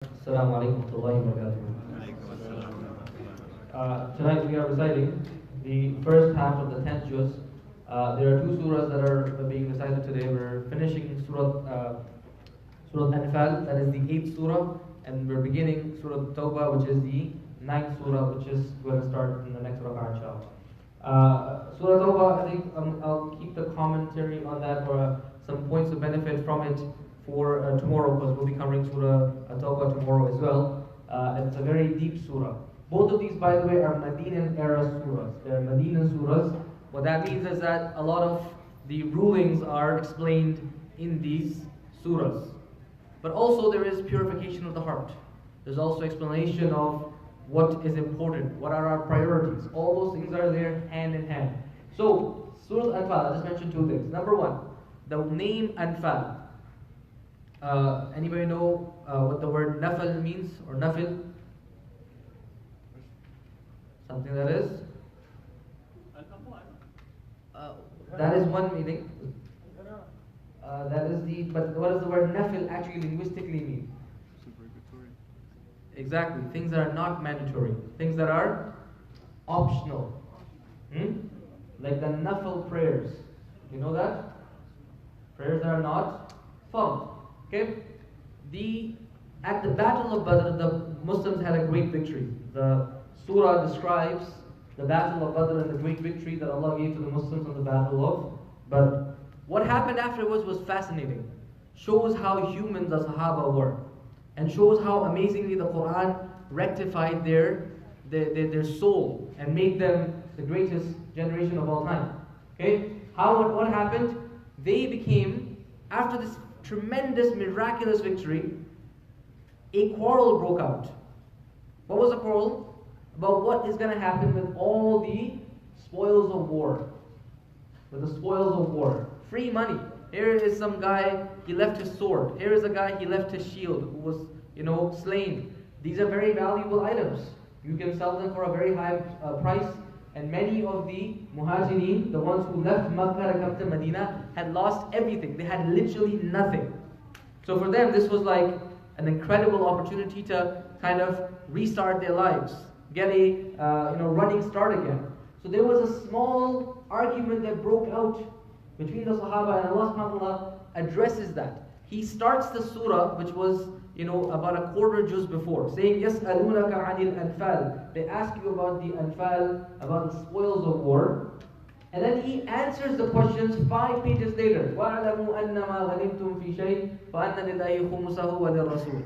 Assalamu alaikum warahmatullahi wabarakatuh. Tonight we are reciting the first half of the 10th juz. There are two surahs that are being recited today. We're finishing Surah Anfaal, that is the 8th surah, and we're beginning Surah Tawbah, which is the 9th surah, which is going to start in the next rak'ah, inshallah. Surah Tawbah, I think I'll keep the commentary on that for some points of benefit from it for tomorrow, because we'll be covering Surah Tawbah tomorrow as well. And it's a very deep surah. Both of these, by the way, are Medinan era surahs. They're Medinan surahs. What that means is that a lot of the rulings are explained in these surahs. But also there is purification of the heart. There's also explanation of what is important, what are our priorities. All those things are there hand in hand. So, Surah Anfaal, I just mentioned two things. Number one, the name Anfaal. Anybody know what the word nafal means, or nafil? Something that is? That is one meaning. But what does the word nafil actually linguistically mean? Exactly, things that are not mandatory, things that are optional. Like the nafil prayers. You know that? Prayers that are not fard. Okay? At the Battle of Badr, the Muslims had a great victory. The surah describes the Battle of Badr and the great victory that Allah gave to the Muslims on the Battle of Badr. What happened afterwards was fascinating. Shows how human the Sahaba were. And shows how amazingly the Qur'an rectified their soul and made them the greatest generation of all time. Okay? What happened? They became, after this tremendous, miraculous victory, a quarrel broke out. What was the quarrel? About what is going to happen with all the spoils of war. With the spoils of war. Free money. Here is some guy, he left his sword. Here is a guy, he left his shield, who was, slain. These are very valuable items. You can sell them for a very high price. And many of the muhajirin, the ones who left Makkah to come to Medina, had lost everything. They had literally nothing. So for them, this was like an incredible opportunity to kind of restart their lives, get a running start again. So there was a small argument that broke out between the Sahaba, and Allah subhanahu wa ta'ala addresses that. He starts the surah, which was about a quarter juz before, saying, يَسْأَلُونَكَ عَنِ الْأَنْفَالِ. They ask you about the Anfaal, about the spoils of war. And then he answers the questions 5 pages later. وَاعْلَمُوا أَنَّمَا غَنِمْتُمْ فِي شَيْءٍ فَأَنَّ لِلَّهِ خُمُسَهُ وَلِلرَّسُولِ.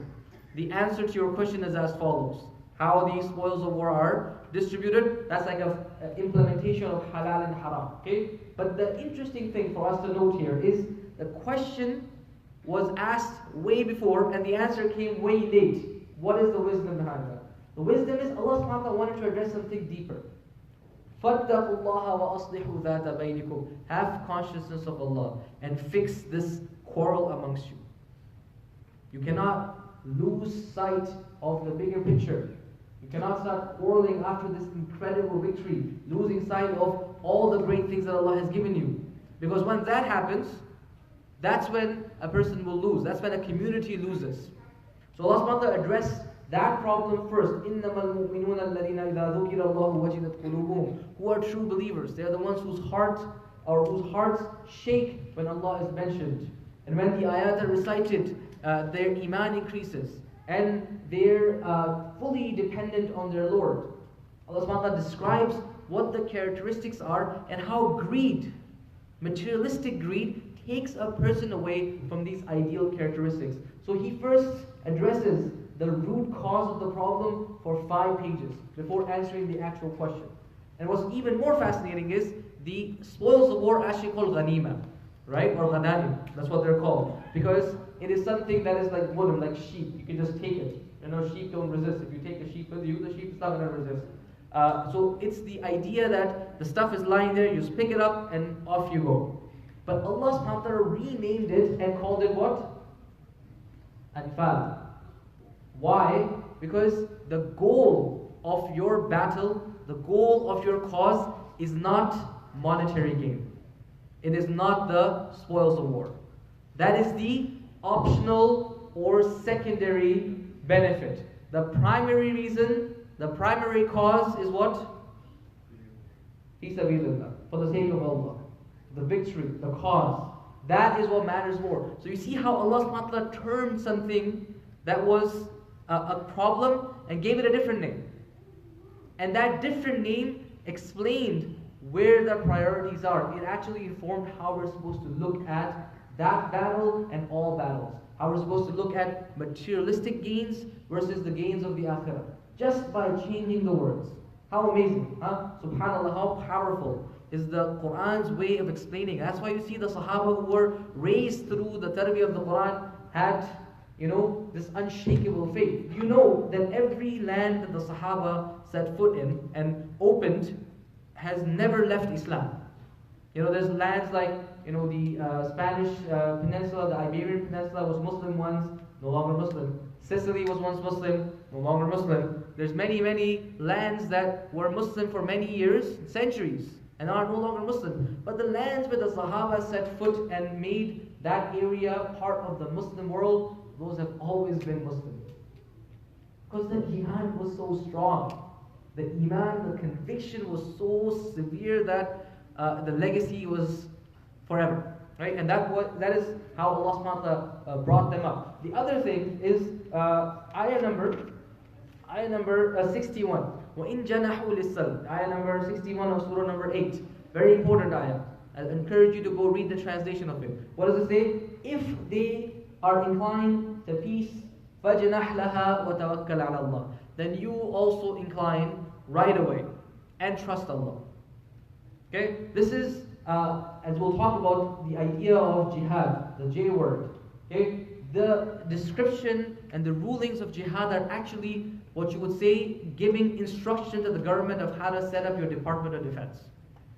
The answer to your question is as follows. How these spoils of war are distributed, that's like an implementation of halal and haram. Okay? But the interesting thing for us to note here is the question was asked way before and the answer came way late. What is the wisdom behind that? The wisdom is Allah subhanahu wa ta'ala wanted to address something deeper. فَاتَّقُوا اللَّهَ وَأَصْلِحُوا ذَاتَ بَيْنِكُمْ. Have consciousness of Allah and fix this quarrel amongst you. You cannot lose sight of the bigger picture. You cannot start quarreling after this incredible victory, losing sight of all the great things that Allah has given you. Because when that happens, that's when a person will lose. That's when a community loses. So Allah subhanahu wa ta'ala addressed that problem first. إِنَّمَا الْمُؤْمِنُونَ الَّذِينَ إِذَا ذُكِرَ اللَّهُ وَجِلَتْ قُلُوبُهُمْ. Who are true believers? They are the ones whose hearts shake when Allah is mentioned. And when the ayat are recited, their iman increases. And they're fully dependent on their Lord. Allah subhanahu wa ta'ala describes what the characteristics are and how greed, materialistic greed, takes a person away from these ideal characteristics. So he first addresses the root cause of the problem for 5 pages before answering the actual question. And what's even more fascinating is the spoils of war actually called ghanima, right? Or ghanaim, that's what they're called. Because it is something that is like wooden, like sheep. You can just take it. Sheep don't resist. If you take a sheep with you, the sheep is not going to resist. So it's the idea that the stuff is lying there, you just pick it up and off you go. But Allah subhanahu wa ta'ala renamed it and called it what? Anfaal. Why? Because the goal of your battle, the goal of your cause is not monetary gain. It is not the spoils of war. That is the optional or secondary benefit. The primary reason, the primary cause is what? Fi sabilillah, for the sake of Allah. The victory, the cause. That is what matters more. So you see how Allah subhanahu wa ta'ala turned something that was a problem and gave it a different name. And that different name explained where the priorities are. It actually informed how we're supposed to look at that battle and all battles. How we're supposed to look at materialistic gains versus the gains of the akhirah. Just by changing the words. How amazing, huh? SubhanAllah, how powerful is the Qur'an's way of explaining. That's why you see the Sahaba who were raised through the tarbiyah of the Qur'an had, this unshakable faith. You know that every land that the Sahaba set foot in and opened has never left Islam. There's lands like, the Spanish peninsula, the Iberian peninsula was Muslim once, no longer Muslim. Sicily was once Muslim, no longer Muslim. There's many, many lands that were Muslim for many years, centuries, and are no longer Muslim. But the lands where the Sahaba set foot and made that area part of the Muslim world, those have always been Muslim. Because the jihad was so strong. The iman, the conviction was so severe that the legacy was forever. Right? And that is how Allah subhanahu wa ta'ala brought them up. The other thing is ayah number 61. وَإِن جَنَحُوا لِلسَّلْمِ Ayah number 61 of Surah number 8. Very important ayah. I encourage you to go read the translation of it. What does it say? If they are inclined to peace, فَجْنَحْ لَهَا وَتَوَكَّلْ عَلَى اللَّهِ Then you also incline right away and trust Allah. Okay? This is, as we'll talk about, the idea of jihad, the J word. Okay? The description and the rulings of jihad are actually what you would say giving instruction to the government of how to set up your Department of Defense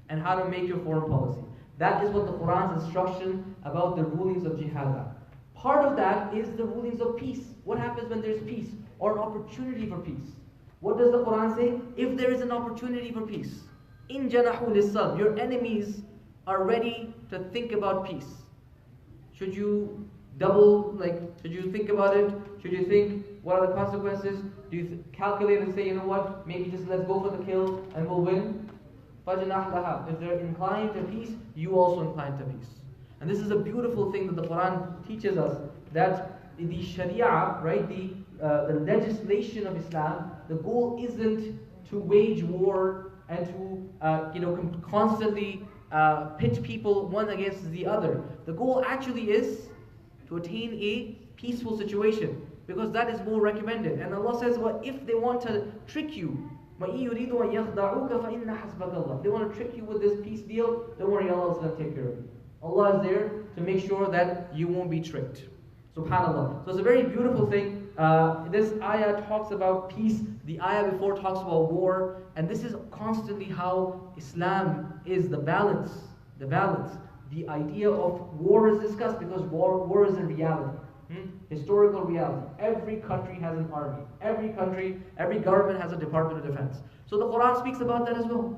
and how to make your foreign policy. That is what the Qur'an's instruction about the rulings of jihad are. Part of that is the rulings of peace. What happens when there's peace or an opportunity for peace? What does the Qur'an say? If there is an opportunity for peace, in janahu lis-salm, your enemies are ready to think about peace. Should you should you think about it? Should you think, what are the consequences? Do you calculate and say, maybe just let's go for the kill and we'll win? فَجْنَحْ لَهَا If they're inclined to peace, you also incline to peace. And this is a beautiful thing that the Quran teaches us, that the Sharia, right, the legislation of Islam, the goal isn't to wage war and to constantly pit people one against the other. The goal actually is to attain a peaceful situation, because that is more recommended. And Allah says, well, if they want to trick you, if they want to trick you with this peace deal, don't worry, Allah is going to take care of you. Allah is there to make sure that you won't be tricked. SubhanAllah. So it's a very beautiful thing. This ayah talks about peace. The ayah before talks about war. And this is constantly how Islam is, the balance. The balance. The idea of war is discussed because war is a reality. Historical reality. Every country has an army. Every government has a Department of Defense. So the Quran speaks about that as well.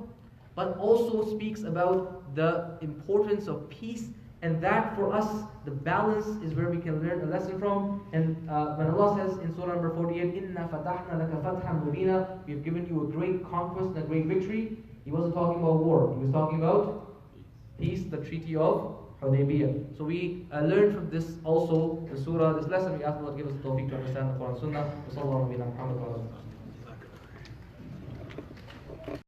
But also speaks about the importance of peace. And that for us, the balance is where we can learn a lesson from. And when Allah says in Surah number 48, إِنَّا فَتَحْنَا لَكَ فَتْحًا مُبِينًا We have given you a great conquest and a great victory. He wasn't talking about war. He was talking about peace, the Treaty of Hudaybiyah. So we learn from this also, the surah, this lesson. We ask Allah to give us the tawfiq to understand the Quran and Sunnah.